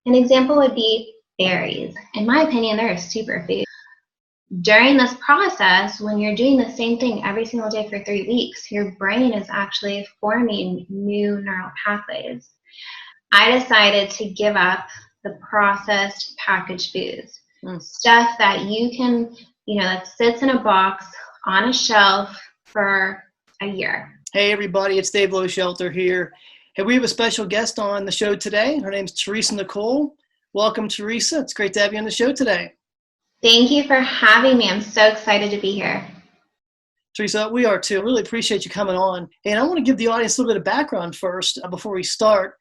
An example would be berries. In my opinion, they're a superfood. During this process, when you're doing the same thing every single day for 3 weeks, your brain is actually forming new neural pathways. I decided to give up the processed packaged foods, stuff that you can, that sits in a box on a shelf for a year. Hey everybody, it's David Loshelder here. Hey, we have a special guest on the show today. Her name's Theresa Nicole. Welcome, Theresa. It's great to have you on the show today. Thank you for having me. I'm so excited to be here. Theresa, we are too. Really appreciate you coming on. And I want to give the audience a little bit of background first before we start.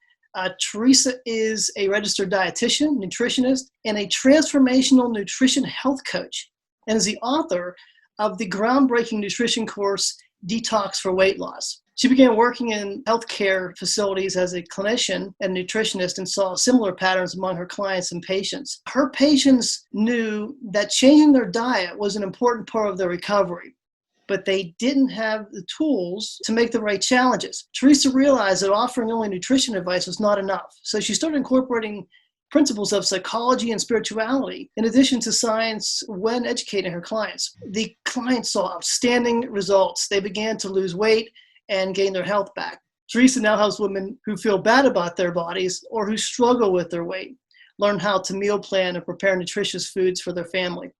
Theresa is a registered dietitian, nutritionist, and a transformational nutrition health coach, and is the author of the groundbreaking nutrition course, Detox for Weight Loss. She began working in healthcare facilities as a clinician and nutritionist and saw similar patterns among her clients and patients. Her patients knew that changing their diet was an important part of their recovery, but they didn't have the tools to make the right challenges. Theresa realized that offering only nutrition advice was not enough, so she started incorporating principles of psychology and spirituality, in addition to science, when educating her clients. The clients saw outstanding results. They began to lose weight and gain their health back. Theresa now helps women who feel bad about their bodies or who struggle with their weight learn how to meal plan and prepare nutritious foods for their family.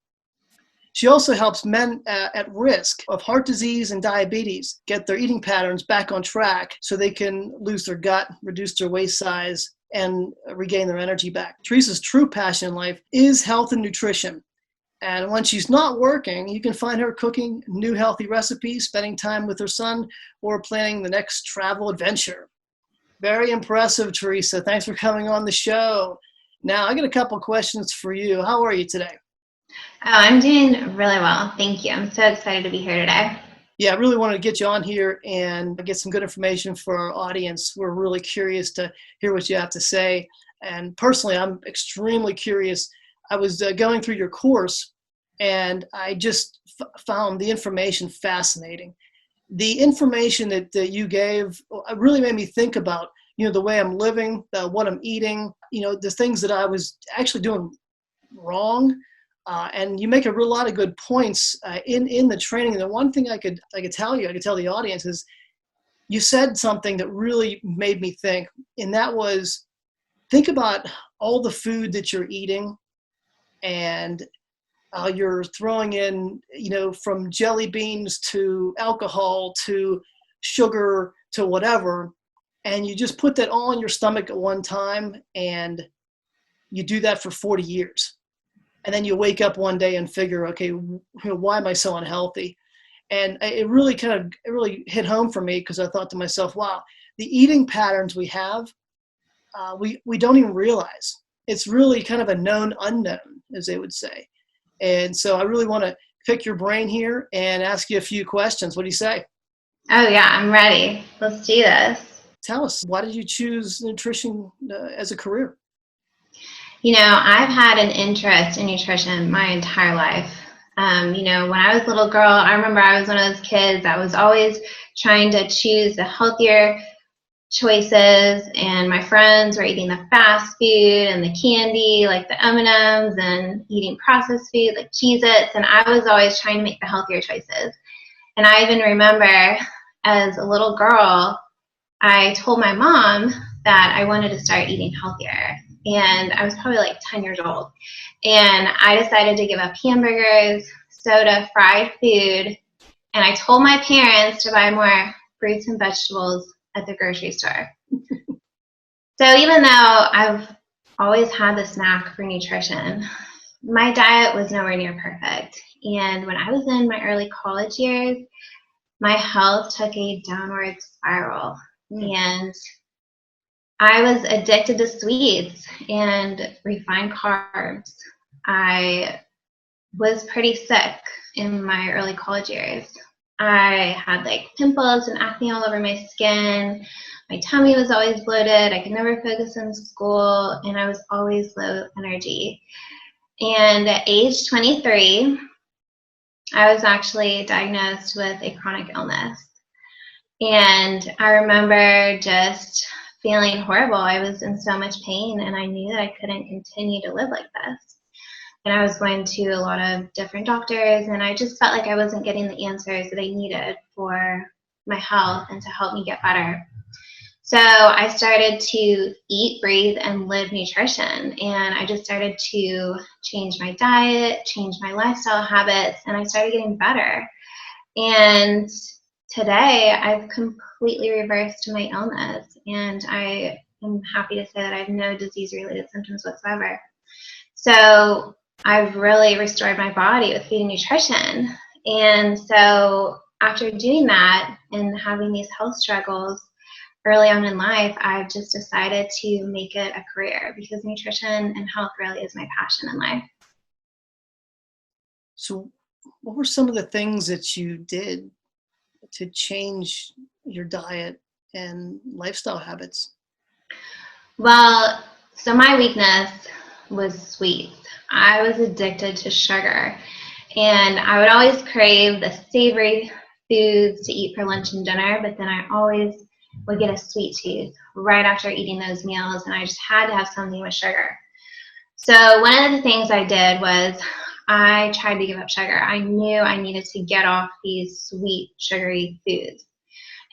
She also helps men at risk of heart disease and diabetes get their eating patterns back on track so they can lose their gut, reduce their waist size, and regain their energy back. Theresa's true passion in life is health and nutrition. And when she's not working, you can find her cooking new healthy recipes, spending time with her son, or planning the next travel adventure. Very impressive, Theresa. Thanks for coming on the show. Now, I got a couple questions for you. How are you today? Oh, I'm doing really well. Thank you. I'm so excited to be here today. Yeah, I really wanted to get you on here and get some good information for our audience. We're really curious to hear what you have to say. And personally, I'm extremely curious. I was going through your course, and I just found the information fascinating. The information that you gave really made me think about, the way I'm living, what I'm eating, the things that I was actually doing wrong. And you make a lot of good points in the training. And the one thing I could tell the audience is you said something that really made me think, and that was, think about all the food that you're eating, and you're throwing in, from jelly beans to alcohol to sugar to whatever, and you just put that all in your stomach at one time, and you do that for 40 years. And then you wake up one day and figure, okay, why am I so unhealthy? And it really hit home for me, because I thought to myself, wow, the eating patterns we have, we don't even realize. It's really kind of a known unknown, as they would say. And so I really want to pick your brain here and ask you a few questions. What do you say? Oh yeah, I'm ready. Let's do this. Tell us, why did you choose nutrition as a career? I've had an interest in nutrition my entire life. When I was a little girl, I remember I was one of those kids that was always trying to choose the healthier choices, and my friends were eating the fast food and the candy like the M&Ms, and eating processed food like Cheez-Its, and I was always trying to make the healthier choices. And I even remember as a little girl, I told my mom that I wanted to start eating healthier. And I was probably like 10 years old. And I decided to give up hamburgers, soda, fried food. And I told my parents to buy more fruits and vegetables at the grocery store. So even though I've always had this knack for nutrition, my diet was nowhere near perfect. And when I was in my early college years, my health took a downward spiral. And I was addicted to sweets and refined carbs. I was pretty sick in my early college years. I had pimples and acne all over my skin. My tummy was always bloated. I could never focus in school, and I was always low energy. And at age 23, I was actually diagnosed with a chronic illness. And I remember just feeling horrible. I was in so much pain, and I knew that I couldn't continue to live like this. And I was going to a lot of different doctors, and I just felt like I wasn't getting the answers that I needed for my health and to help me get better. So I started to eat, breathe, and live nutrition. And I just started to change my diet, change my lifestyle habits, and I started getting better. And today I've completely reversed my illness, and I am happy to say that I have no disease-related symptoms whatsoever. So I've really restored my body with food and nutrition. And so after doing that and having these health struggles early on in life, I've just decided to make it a career, because nutrition and health really is my passion in life. So what were some of the things that you did to change your diet and lifestyle habits? Well, so my weakness was sweets. I was addicted to sugar, and I would always crave the savory foods to eat for lunch and dinner, but then I always would get a sweet tooth right after eating those meals, and I just had to have something with sugar. So one of the things I did was I tried to give up sugar. I knew I needed to get off these sweet, sugary foods.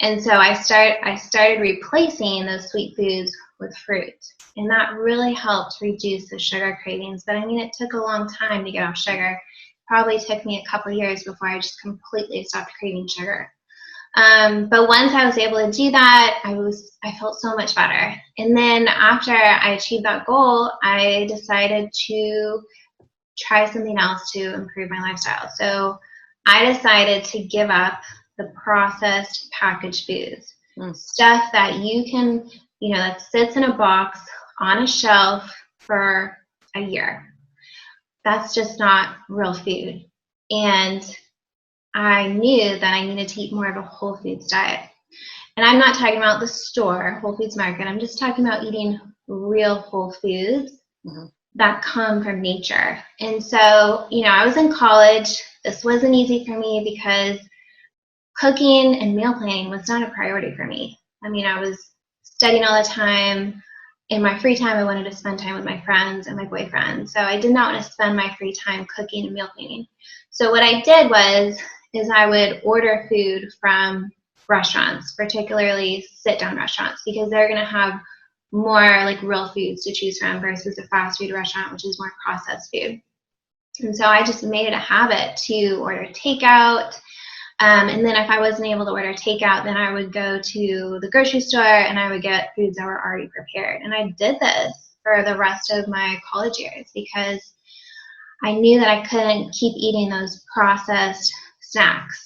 And so I started replacing those sweet foods with fruit. And that really helped reduce the sugar cravings. But I mean, it took a long time to get off sugar. Probably took me a couple years before I just completely stopped craving sugar. But once I was able to do that, I felt so much better. And then after I achieved that goal, I decided to try something else to improve my lifestyle. So I decided to give up the processed packaged foods, stuff that you can, that sits in a box on a shelf for a year. That's just not real food. And I knew that I needed to eat more of a whole foods diet. And I'm not talking about the store, Whole Foods Market. I'm just talking about eating real whole foods that come from nature. And so, I was in college. This wasn't easy for me because cooking and meal planning was not a priority for me. I mean, I was studying all the time. In my free time, I wanted to spend time with my friends and my boyfriend. So I did not want to spend my free time cooking and meal planning. So what I did is I would order food from restaurants, particularly sit-down restaurants, because they're going to have more like real foods to choose from versus a fast food restaurant, which is more processed food. And so I just made it a habit to order takeout. And then if I wasn't able to order takeout, then I would go to the grocery store and I would get foods that were already prepared. And I did this for the rest of my college years because I knew that I couldn't keep eating those processed snacks,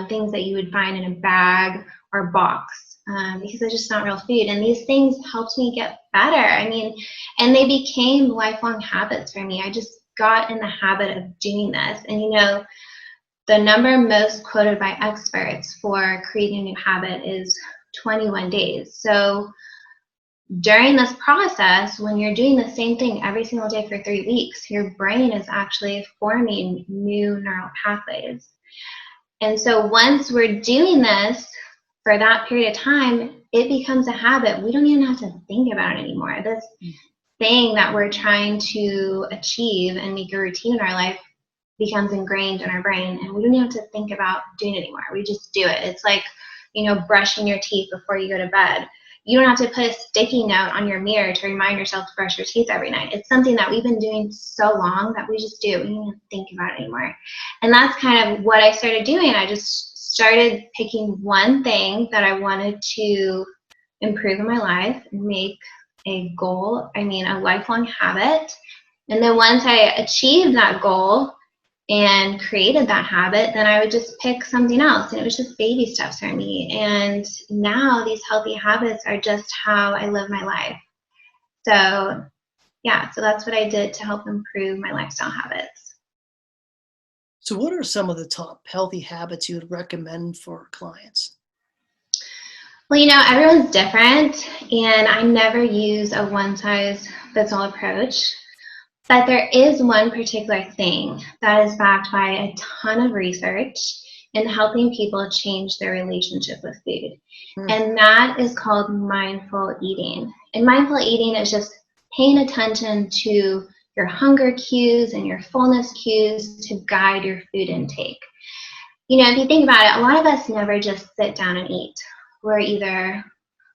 things that you would find in a bag or box, because they're just not real food. And these things helped me get better. I mean, and they became lifelong habits for me. I just got in the habit of doing this. And the number most quoted by experts for creating a new habit is 21 days. So during this process, when you're doing the same thing every single day for 3 weeks, your brain is actually forming new neural pathways. And so once we're doing this for that period of time, it becomes a habit. We don't even have to think about it anymore. This thing that we're trying to achieve and make a routine in our life becomes ingrained in our brain, and we don't even have to think about doing it anymore. We just do it. It's like, brushing your teeth before you go to bed. You don't have to put a sticky note on your mirror to remind yourself to brush your teeth every night. It's something that we've been doing so long that we just do. We don't even think about it anymore. And that's kind of what I started doing. I just started picking one thing that I wanted to improve in my life and make a goal, a lifelong habit. And then once I achieved that goal and created that habit, then I would just pick something else. And it was just baby steps for me. And now these healthy habits are just how I live my life. So that's what I did to help improve my lifestyle habits. So what are some of the top healthy habits you would recommend for clients? Well, everyone's different, and I never use a one-size-fits-all approach. But there is one particular thing that is backed by a ton of research, in helping people change their relationship with food. Mm. And that is called mindful eating. And mindful eating is just paying attention to your hunger cues and your fullness cues to guide your food intake. If you think about it, a lot of us never just sit down and eat. We're either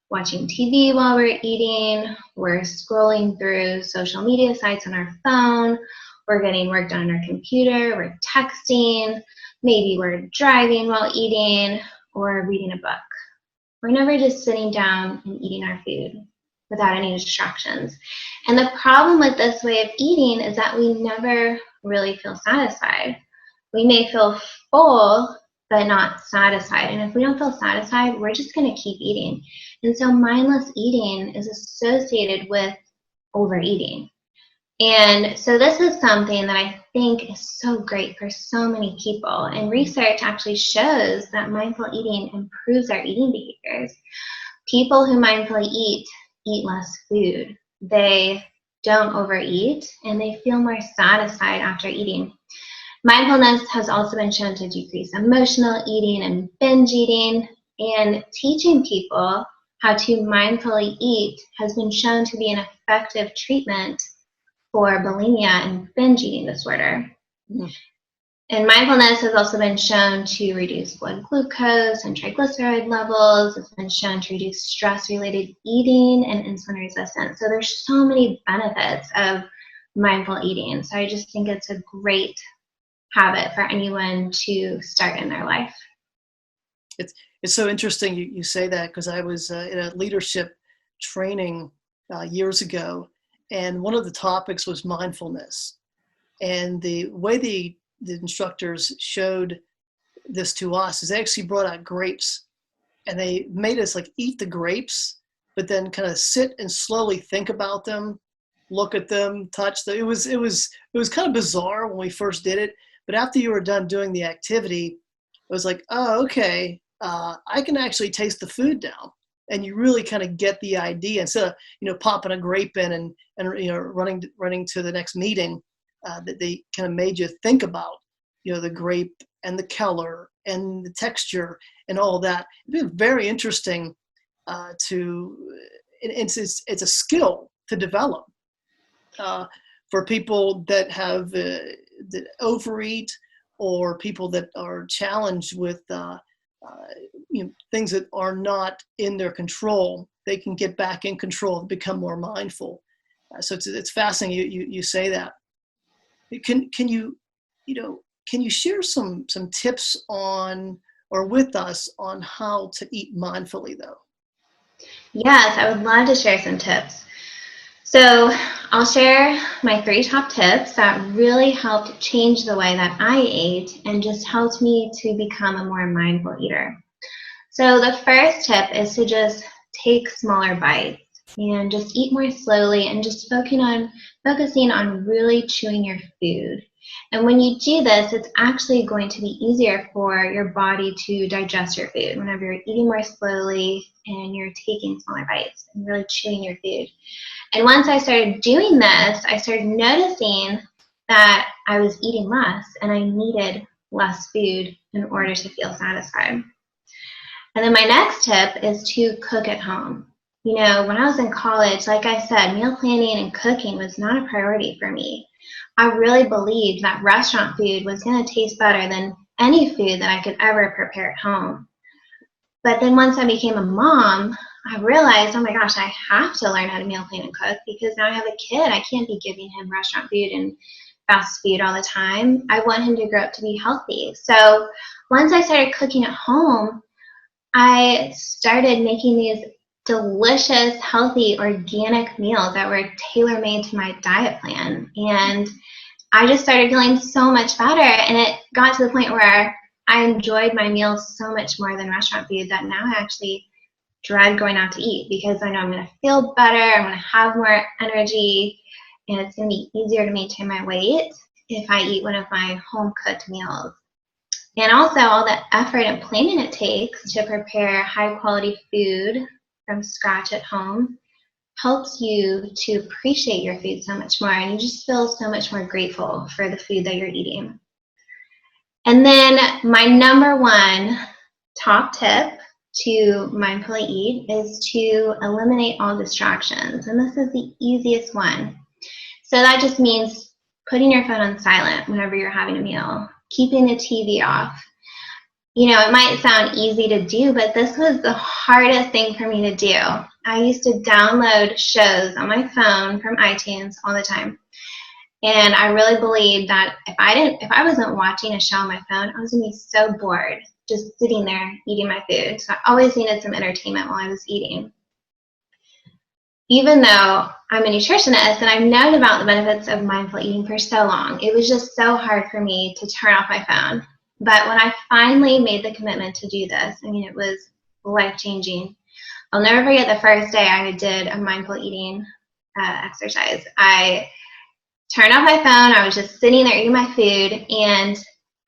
watching TV while we're eating, we're scrolling through social media sites on our phone, we're getting work done on our computer, we're texting, maybe we're driving while eating, or reading a book. We're never just sitting down and eating our food without any distractions. And the problem with this way of eating is that we never really feel satisfied. We may feel full, but not satisfied. And if we don't feel satisfied, we're just going to keep eating. And so mindless eating is associated with overeating. And so this is something that I think is so great for so many people. And research actually shows that mindful eating improves our eating behaviors. People who mindfully eat less food. They don't overeat, and they feel more satisfied after eating. Mindfulness has also been shown to decrease emotional eating and binge eating, and teaching people how to mindfully eat has been shown to be an effective treatment for bulimia and binge eating disorder. Mm. And mindfulness has also been shown to reduce blood glucose and triglyceride levels. It's been shown to reduce stress-related eating and insulin resistance. So there's so many benefits of mindful eating. So I just think it's a great habit for anyone to start in their life. It's so interesting you say that, because I was in a leadership training years ago, and one of the topics was mindfulness. And the way the instructors showed this to us is they actually brought out grapes, and they made us like eat the grapes, but then kind of sit and slowly think about them, look at them, touch them. It was kind of bizarre when we first did it, but after you were done doing the activity, it was like, oh, okay, I can actually taste the food now. And you really kind of get the idea, instead of popping a grape in and running to the next meeting. That they kind of made you think about, the grape and the color and the texture and all that. It's very interesting it's a skill to develop for people that have that overeat, or people that are challenged with things that are not in their control. They can get back in control and become more mindful. So it's fascinating you say that. Can you share some tips on, or with us, on how to eat mindfully though? Yes, I would love to share some tips. So I'll share my 3 top tips that really helped change the way that I ate and just helped me to become a more mindful eater. So the first tip is to just take smaller bites and just eat more slowly, and just focusing on really chewing your food. And when you do this, it's actually going to be easier for your body to digest your food whenever you're eating more slowly and you're taking smaller bites and really chewing your food. And once I started doing this, I started noticing that I was eating less and I needed less food in order to feel satisfied. And then my next tip is to cook at home. When I was in college, like I said, meal planning and cooking was not a priority for me. I really believed that restaurant food was going to taste better than any food that I could ever prepare at home. But then once I became a mom, I realized, oh my gosh, I have to learn how to meal plan and cook, because now I have a kid. I can't be giving him restaurant food and fast food all the time. I want him to grow up to be healthy. So once I started cooking at home, I started making these delicious, healthy, organic meals that were tailor-made to my diet plan. And I just started feeling so much better. And it got to the point where I enjoyed my meals so much more than restaurant food that now I actually dread going out to eat, because I know I'm going to feel better, I'm going to have more energy, and it's going to be easier to maintain my weight if I eat one of my home-cooked meals. And also all the effort and planning it takes to prepare high-quality food from scratch at home helps you to appreciate your food so much more, and you just feel so much more grateful for the food that you're eating. And then my number one top tip to mindfully eat is to eliminate all distractions. And this is the easiest one. So that just means putting your phone on silent whenever you're having a meal, keeping the TV off. You know, it might sound easy to do, but this was the hardest thing for me to do. I used to download shows on my phone from iTunes all the time. And I really believed that if I wasn't watching a show on my phone, I was gonna be so bored just sitting there eating my food. So I always needed some entertainment while I was eating. Even though I'm a nutritionist and I've known about the benefits of mindful eating for so long, it was just so hard for me to turn off my phone. But when I finally made the commitment to do this, I mean, it was life-changing. I'll never forget the first day I did a mindful eating exercise. I turned off my phone. I was just sitting there eating my food, and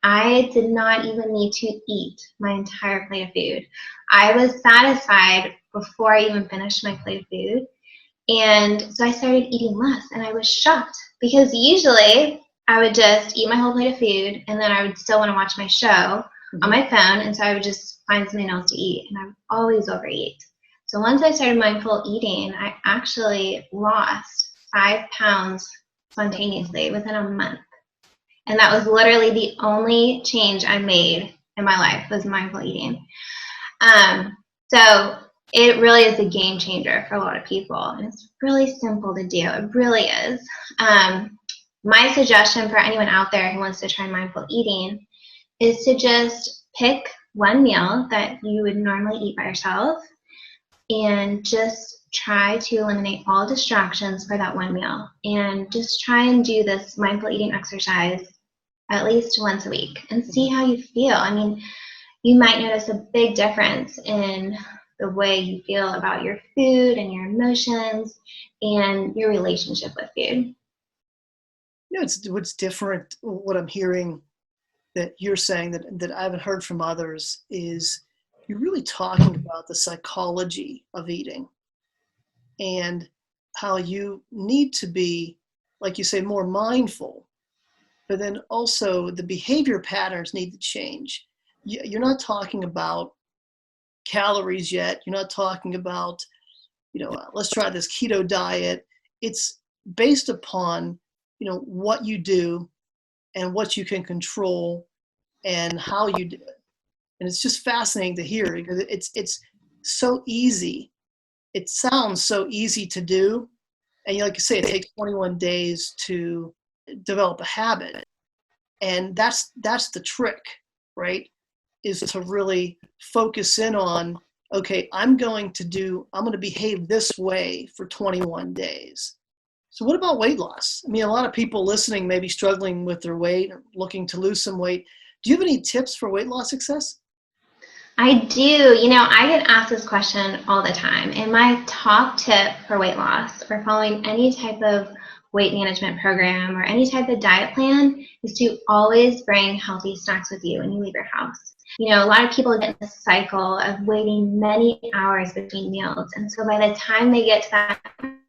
I did not even need to eat my entire plate of food. I was satisfied before I even finished my plate of food. And so I started eating less, and I was shocked because usually I would just eat my whole plate of food, and then I would still want to watch my show on my phone, and so I would just find something else to eat, and I would always overeat. So once I started mindful eating, I actually lost 5 pounds spontaneously within a month. And that was literally the only change I made in my life was mindful eating. So it really is a game changer for a lot of people. And it's really simple to do. It really is. My suggestion for anyone out there who wants to try mindful eating is to just pick one meal that you would normally eat by yourself and just try to eliminate all distractions for that one meal. And just try and do this mindful eating exercise at least once a week and see how you feel. I mean, you might notice a big difference in the way you feel about your food and your emotions and your relationship with food. You know, it's what's different, what I'm hearing that you're saying that I haven't heard from others is you're really talking about the psychology of eating and how you need to be, like you say, more mindful, but then also the behavior patterns need to change. You're not talking about calories yet. You're not talking about, let's try this keto diet. It's based upon, what you do and what you can control and how you do it. And it's just fascinating to hear because it's so easy. It sounds so easy to do. And like you say, it takes 21 days to develop a habit. And that's the trick, right? Is to really focus in on, okay, I'm going to behave this way for 21 days. So what about weight loss? I mean, a lot of people listening may be struggling with their weight or looking to lose some weight. Do you have any tips for weight loss success? I do. I get asked this question all the time. And my top tip for weight loss or following any type of weight management program or any type of diet plan is to always bring healthy snacks with you when you leave your house. A lot of people get in this cycle of waiting many hours between meals. And so by the time they get to that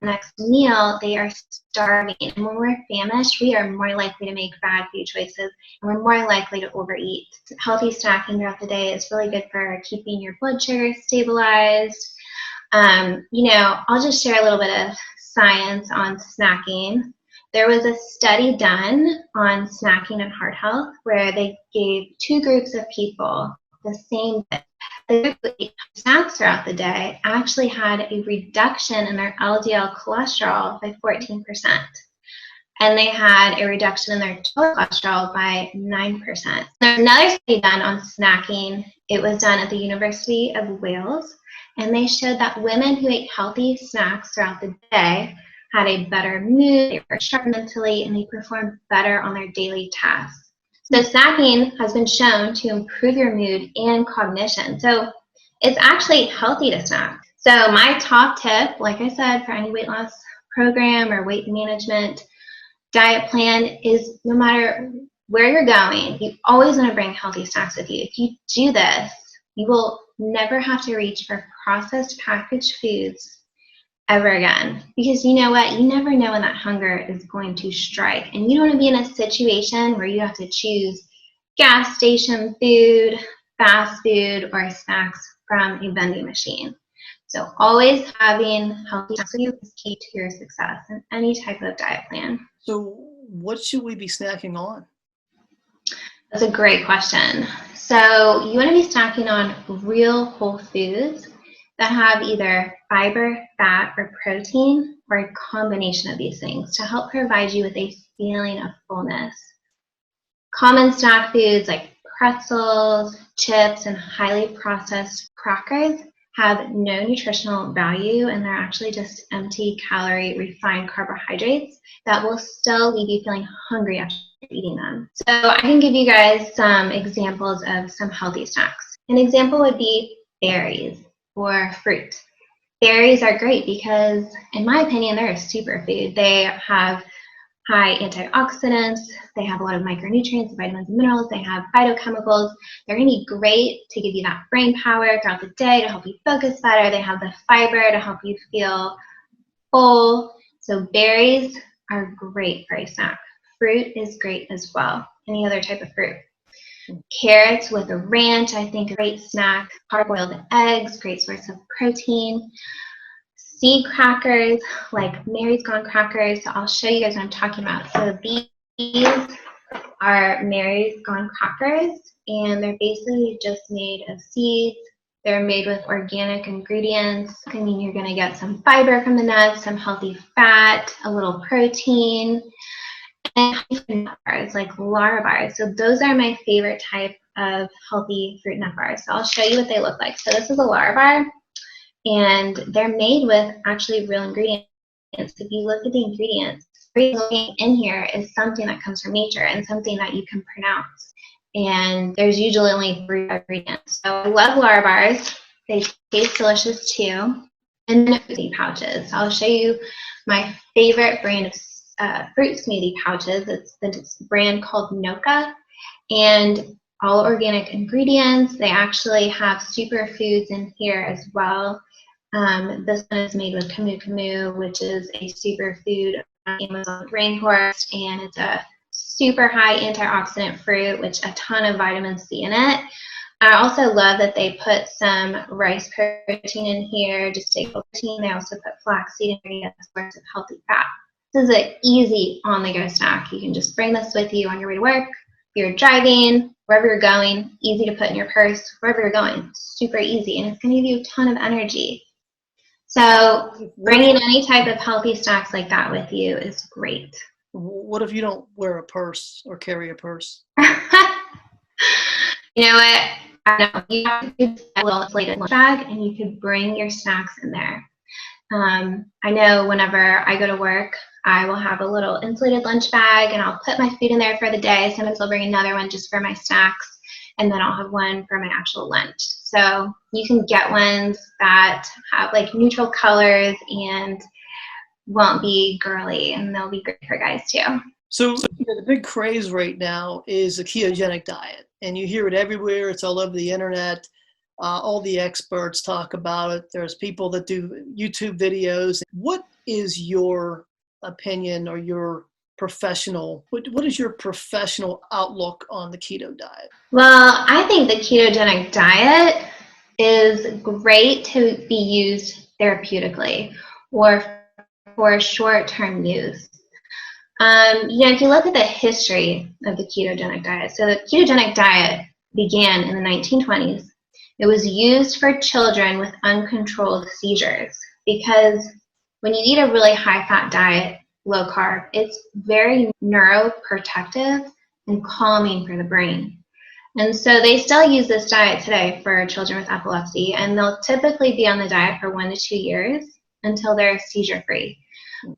next meal, they are starving. And when we're famished, we are more likely to make bad food choices and we're more likely to overeat. Healthy snacking throughout the day is really good for keeping your blood sugar stabilized. I'll just share a little bit of science on snacking. There was a study done on snacking and heart health where they gave 2 groups of people the same day. The group that ate snacks throughout the day actually had a reduction in their LDL cholesterol by 14%. And they had a reduction in their total cholesterol by 9%. There's another study done on snacking. It was done at the University of Wales. And they showed that women who ate healthy snacks throughout the day had a better mood, they were sharp mentally, and they performed better on their daily tasks. So snacking has been shown to improve your mood and cognition. So it's actually healthy to snack. So my top tip, like I said, for any weight loss program or weight management diet plan is no matter where you're going, you always want to bring healthy snacks with you. If you do this, you will never have to reach for processed packaged foods ever again. Because you know what? You never know when that hunger is going to strike. And you don't want to be in a situation where you have to choose gas station food, fast food, or snacks from a vending machine. So always having healthy snacks with you is key to your success in any type of diet plan. So what should we be snacking on? That's a great question. So you want to be snacking on real whole foods that have either fiber, fat, or protein, or a combination of these things to help provide you with a feeling of fullness. Common snack foods like pretzels, chips, and highly processed crackers have no nutritional value, and they're actually just empty calorie refined carbohydrates that will still leave you feeling hungry after eating them. So I can give you guys some examples of some healthy snacks. An example would be berries or fruit. Berries are great because, in my opinion, they're a superfood. They have high antioxidants, they have a lot of micronutrients, vitamins and minerals, they have phytochemicals. They're going to be great to give you that brain power throughout the day, to help you focus better. They have the fiber to help you feel full. So berries are great for a snack. Fruit is great as well, any other type of fruit. Carrots with a ranch, I think, a great snack. Hard-boiled eggs, great source of protein. Seed crackers, like Mary's Gone crackers. So I'll show you guys what I'm talking about. So these are Mary's Gone crackers, and they're basically just made of seeds. They're made with organic ingredients. I mean, you're going to get some fiber from the nuts, some healthy fat, a little protein, and nut bars like Lara bars. So those are my favorite type of healthy fruit nut bars. So I'll show you what they look like. So this is a Lara bar, and they're made with actually real ingredients. If you look at the ingredients, everything in here is something that comes from nature and something that you can pronounce. And there's usually only 3 ingredients. So I love Lara bars. They taste delicious too. And then smoothie pouches. I'll show you my favorite brand of fruit smoothie pouches. It's this brand called Noka, and all organic ingredients. They actually have superfoods in here as well. This one is made with camu camu, which is a superfood from Amazon rainforest, and it's a super high antioxidant fruit, which a ton of vitamin C in it. I also love that they put some rice protein in here, just take protein. They also put flaxseed in here as a source of healthy fat. This is an easy on-the-go snack. You can just bring this with you on your way to work, if you're driving, wherever you're going, easy to put in your purse, wherever you're going, super easy, and it's going to give you a ton of energy. So bringing any type of healthy snacks like that with you is great. What if you don't wear a purse or carry a purse? You know what? I know you have a little inflated lunch bag, and you could bring your snacks in there. I know whenever I go to work, I will have a little insulated lunch bag, and I'll put my food in there for the day. Sometimes I'll bring another one just for my snacks, and then I'll have one for my actual lunch. So you can get ones that have like neutral colors and won't be girly, and they'll be great for guys too. So the big craze right now is a ketogenic diet, and you hear it everywhere. It's all over the internet. All the experts talk about it. There's people that do YouTube videos. What is your opinion or your professional, what is your professional outlook on the keto diet? Well, I think the ketogenic diet is great to be used therapeutically or for short-term use. If you look at the history of the ketogenic diet, so the ketogenic diet began in the 1920s. It was used for children with uncontrolled seizures because when you eat a really high-fat diet, low carb, it's very neuroprotective and calming for the brain. And so they still use this diet today for children with epilepsy, and they'll typically be on the diet for 1 to 2 years until they're seizure-free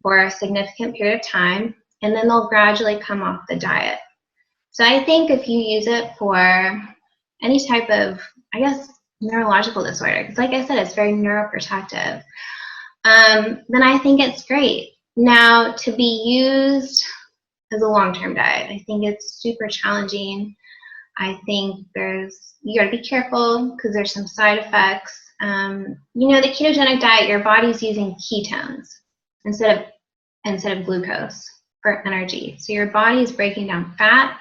for a significant period of time, and then they'll gradually come off the diet. So I think if you use it for any type of, neurological disorder, because like I said, it's very neuroprotective, then I think it's great. Now, to be used as a long-term diet, I think it's super challenging. I think you got to be careful because there's some side effects. The ketogenic diet, your body's using ketones instead of glucose for energy. So your body is breaking down fat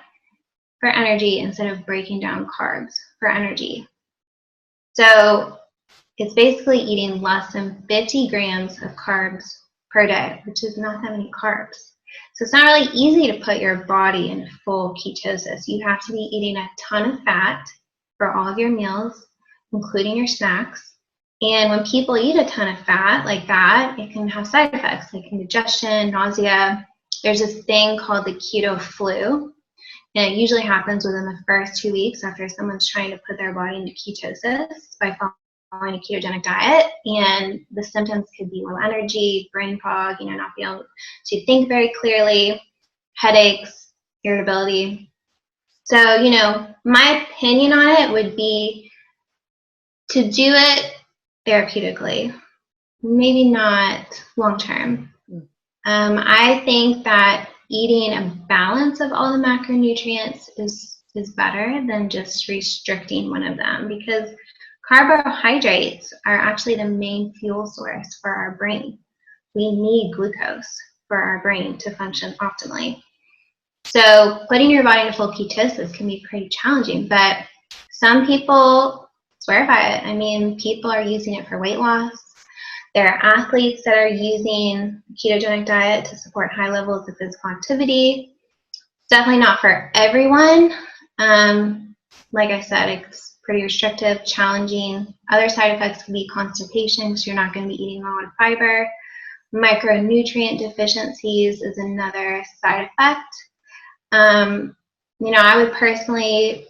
for energy instead of breaking down carbs for energy. So it's basically eating less than 50 grams of carbs per day, which is not that many carbs. So it's not really easy to put your body in full ketosis. You have to be eating a ton of fat for all of your meals, including your snacks. And when people eat a ton of fat like that, it can have side effects like indigestion, nausea. There's this thing called the keto flu, and it usually happens within the first 2 weeks after someone's trying to put their body into ketosis by following a ketogenic diet. And the symptoms could be low energy, brain fog, not being able to think very clearly, headaches, irritability. So, my opinion on it would be to do it therapeutically, maybe not long term. I think that eating a balance of all the macronutrients is better than just restricting one of them, because carbohydrates are actually the main fuel source for our brain. We need glucose for our brain to function optimally. So putting your body into full ketosis can be pretty challenging, but some people swear by it. I mean, people are using it for weight loss. There are athletes that are using ketogenic diet to support high levels of physical activity. It's definitely not for everyone. Like I said, it's pretty restrictive, challenging. Other side effects could be constipation, because you're not going to be eating a lot of fiber. Micronutrient deficiencies is another side effect. I would personally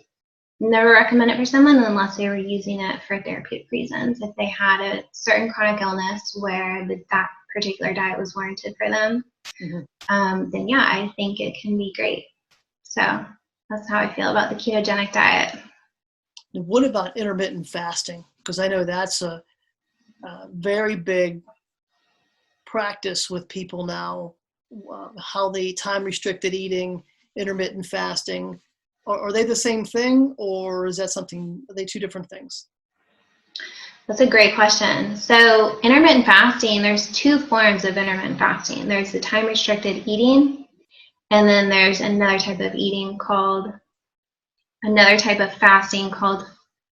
never recommend it for someone unless they were using it for therapeutic reasons. If they had a certain chronic illness where that particular diet was warranted for them, then yeah, I think it can be great. So that's how I feel about the ketogenic diet. What about intermittent fasting? Because I know that's a very big practice with people now, how they time-restricted eating, intermittent fasting. Are they the same thing, or is that something, are they two different things? That's a great question. So intermittent fasting, there's two forms of intermittent fasting. There's the time-restricted eating, and then there's another type of fasting called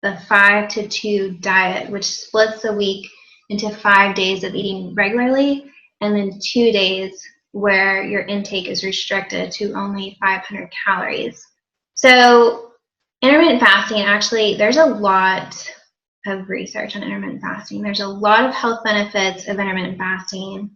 the 5-2 diet, which splits the week into 5 days of eating regularly, and then 2 days where your intake is restricted to only 500 calories. So intermittent fasting, actually, there's a lot of research on intermittent fasting. There's a lot of health benefits of intermittent fasting.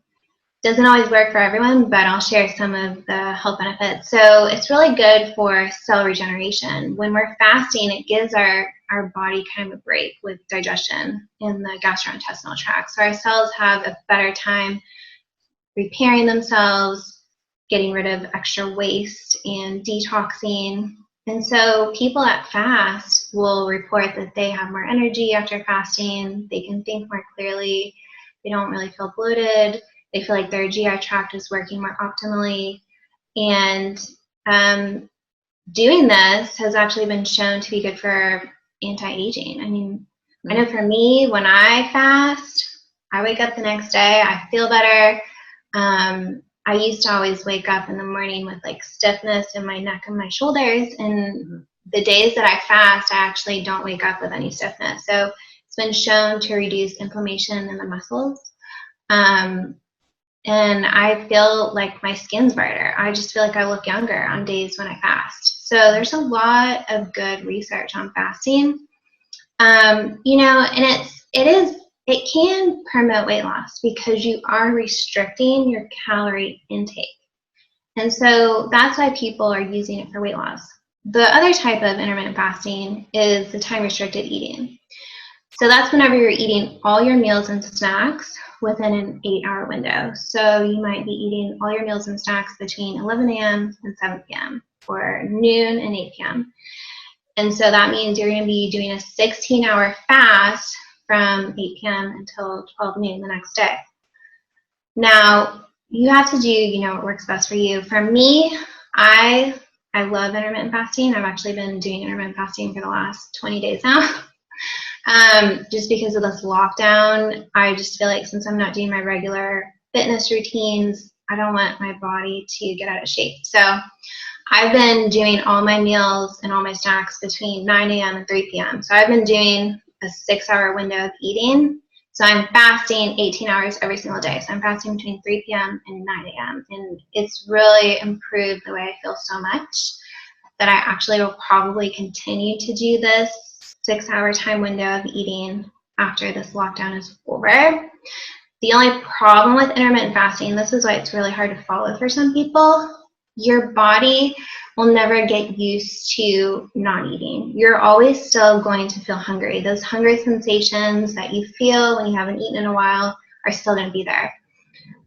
Doesn't always work for everyone, but I'll share some of the health benefits. So it's really good for cell regeneration. When we're fasting, it gives our body kind of a break with digestion in the gastrointestinal tract. So our cells have a better time repairing themselves, getting rid of extra waste, and detoxing. And so people that fast will report that they have more energy after fasting. They can think more clearly. They don't really feel bloated. They feel like their GI tract is working more optimally. And doing this has actually been shown to be good for anti-aging. I mean, I know for me, when I fast, I wake up the next day, I feel better. I used to always wake up in the morning with like stiffness in my neck and my shoulders. And the days that I fast, I actually don't wake up with any stiffness. So it's been shown to reduce inflammation in the muscles. And I feel like my skin's brighter. I just feel like I look younger on days when I fast. So there's a lot of good research on fasting. And it can promote weight loss because you are restricting your calorie intake. And so that's why people are using it for weight loss. The other type of intermittent fasting is the time-restricted eating. So that's whenever you're eating all your meals and snacks within an 8-hour window. So you might be eating all your meals and snacks between 11 a.m. and 7 p.m. or noon and 8 p.m. And so that means you're going to be doing a 16-hour fast from 8 p.m. until 12 noon the next day. Now, you have to do, what works best for you. For me, I love intermittent fasting. I've actually been doing intermittent fasting for the last 20 days now. Just because of this lockdown, I just feel like since I'm not doing my regular fitness routines, I don't want my body to get out of shape. So I've been doing all my meals and all my snacks between 9 a.m. and 3 p.m. So I've been doing a 6-hour window of eating. So I'm fasting 18 hours every single day. So I'm fasting between 3 p.m. and 9 a.m. And it's really improved the way I feel so much that I actually will probably continue to do this 6-hour time window of eating after this lockdown is over. The only problem with intermittent fasting, this is why it's really hard to follow for some people, your body will never get used to not eating. You're always still going to feel hungry. Those hungry sensations that you feel when you haven't eaten in a while are still going to be there.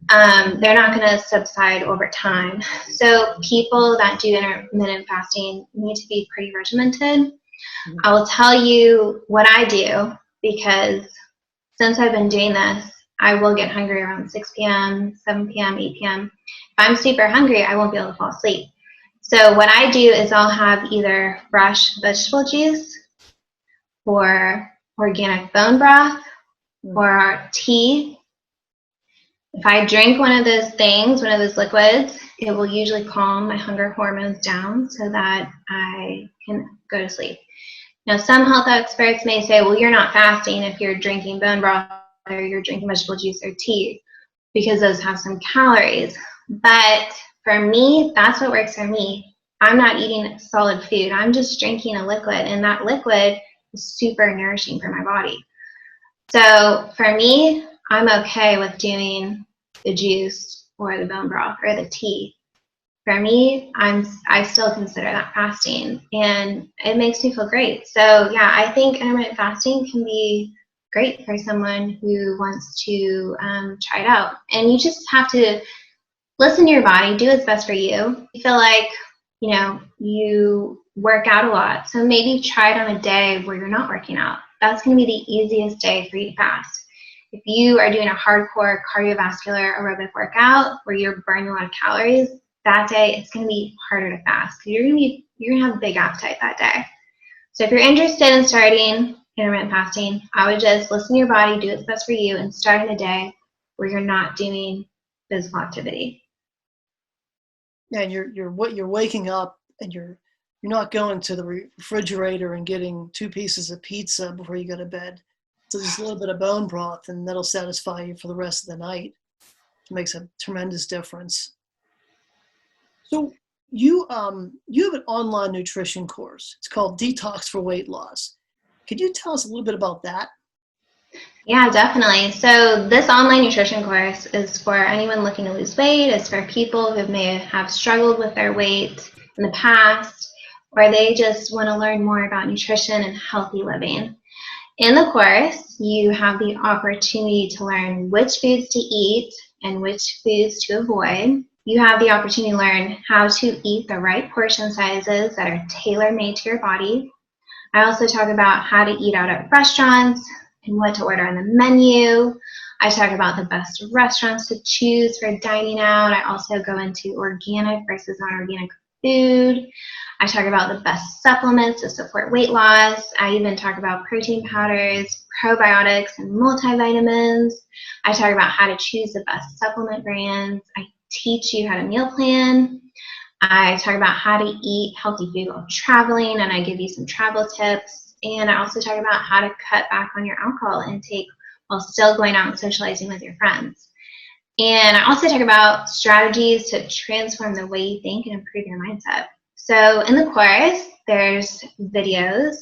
They're not going to subside over time. So people that do intermittent fasting need to be pretty regimented. I will tell you what I do, because since I've been doing this, I will get hungry around 6 p.m., 7 p.m., 8 p.m. If I'm super hungry, I won't be able to fall asleep. So what I do is I'll have either fresh vegetable juice or organic bone broth or tea. If I drink one of those things, one of those liquids, it will usually calm my hunger hormones down so that I can go to sleep. Now, some health experts may say, well, you're not fasting if you're drinking bone broth or you're drinking vegetable juice or tea, because those have some calories. But for me, that's what works for me. I'm not eating solid food. I'm just drinking a liquid, and that liquid is super nourishing for my body. So for me, I'm okay with doing the juice or the bone broth or the tea. For me, I still consider that fasting, and it makes me feel great. So yeah, I think intermittent fasting can be great for someone who wants to try it out. And you just have to listen to your body, do what's best for you. You feel like, you work out a lot, so maybe try it on a day where you're not working out. That's going to be the easiest day for you to fast. If you are doing a hardcore cardiovascular aerobic workout where you're burning a lot of calories, that day it's going to be harder to fast. You're going to have a big appetite that day. So if you're interested in starting intermittent fasting, I would just listen to your body, do what's best for you, and start in a day where you're not doing physical activity. Yeah, and you're waking up and you're not going to the refrigerator and getting 2 pieces of pizza before you go to bed. So just a little bit of bone broth, and that'll satisfy you for the rest of the night. It makes a tremendous difference. So you have an online nutrition course. It's called Detox for Weight Loss. Could you tell us a little bit about that? Yeah, definitely. So this online nutrition course is for anyone looking to lose weight. It's for people who may have struggled with their weight in the past, or they just want to learn more about nutrition and healthy living. In the course, you have the opportunity to learn which foods to eat and which foods to avoid. You have the opportunity to learn how to eat the right portion sizes that are tailor-made to your body. I also talk about how to eat out at restaurants and what to order on the menu. I talk about the best restaurants to choose for dining out. I also go into organic versus non-organic food. I talk about the best supplements to support weight loss. I even talk about protein powders, probiotics, and multivitamins. I talk about how to choose the best supplement brands. I teach you how to meal plan. I talk about how to eat healthy food while traveling, and I give you some travel tips. And I also talk about how to cut back on your alcohol intake while still going out and socializing with your friends. And I also talk about strategies to transform the way you think and improve your mindset. So in the course, there's videos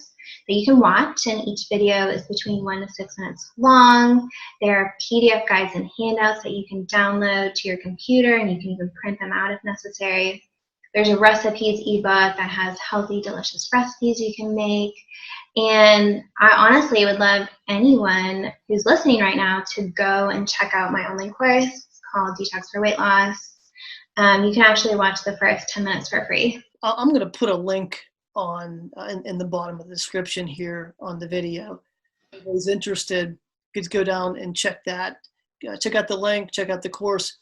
that you can watch, and each video is between 1 to 6 minutes long. There are PDF guides and handouts that you can download to your computer, and you can even print them out if necessary. There's a recipes ebook that has healthy, delicious recipes you can make. And I honestly would love anyone who's listening right now to go and check out my online course. It's called Detox for Weight Loss. You can actually watch the first 10 minutes for free. I'm going to put a link on in the bottom of the description here on the video. If anybody's interested, could go down and check that. Check out the link, check out the course.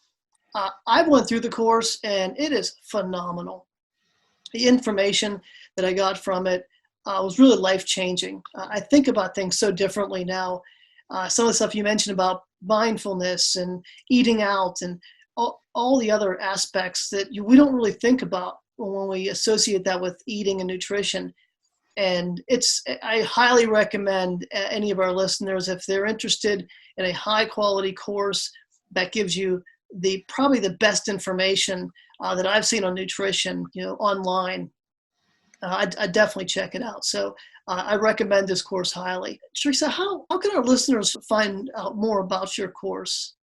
I've went through the course, and it is phenomenal. The information that I got from it was really life-changing. I think about things so differently now. Some of the stuff you mentioned about mindfulness and eating out and all the other aspects that we don't really think about when we associate that with eating and nutrition. And I highly recommend any of our listeners, if they're interested in a high quality course that gives you probably the best information that I've seen on nutrition, online, I'd definitely check it out. So I recommend this course highly. Theresa, how can our listeners find out more about your course?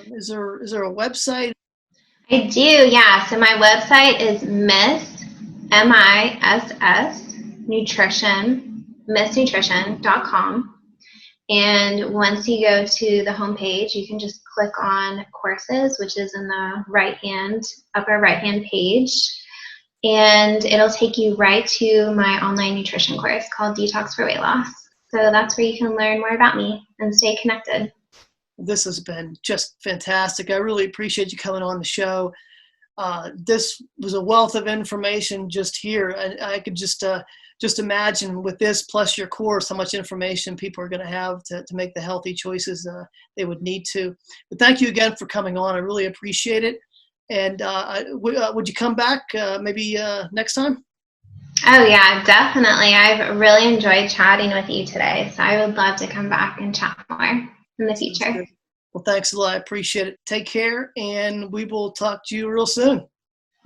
Is there a website? I do, yeah. So my website is missnutrition.com. And once you go to the homepage, you can just click on courses, which is in the upper right-hand page. And it'll take you right to my online nutrition course called Detox for Weight Loss. So that's where you can learn more about me and stay connected. This has been just fantastic. I really appreciate you coming on the show. This was a wealth of information just here. I could just imagine with this plus your course how much information people are going to have to make the healthy choices they would need to. But thank you again for coming on. I really appreciate it. And would you come back maybe next time? Oh, yeah, definitely. I've really enjoyed chatting with you today. So I would love to come back and chat more in the future. Well, thanks a lot. I appreciate it. Take care, and we will talk to you real soon.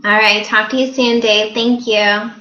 All right. Talk to you soon, Dave. Thank you.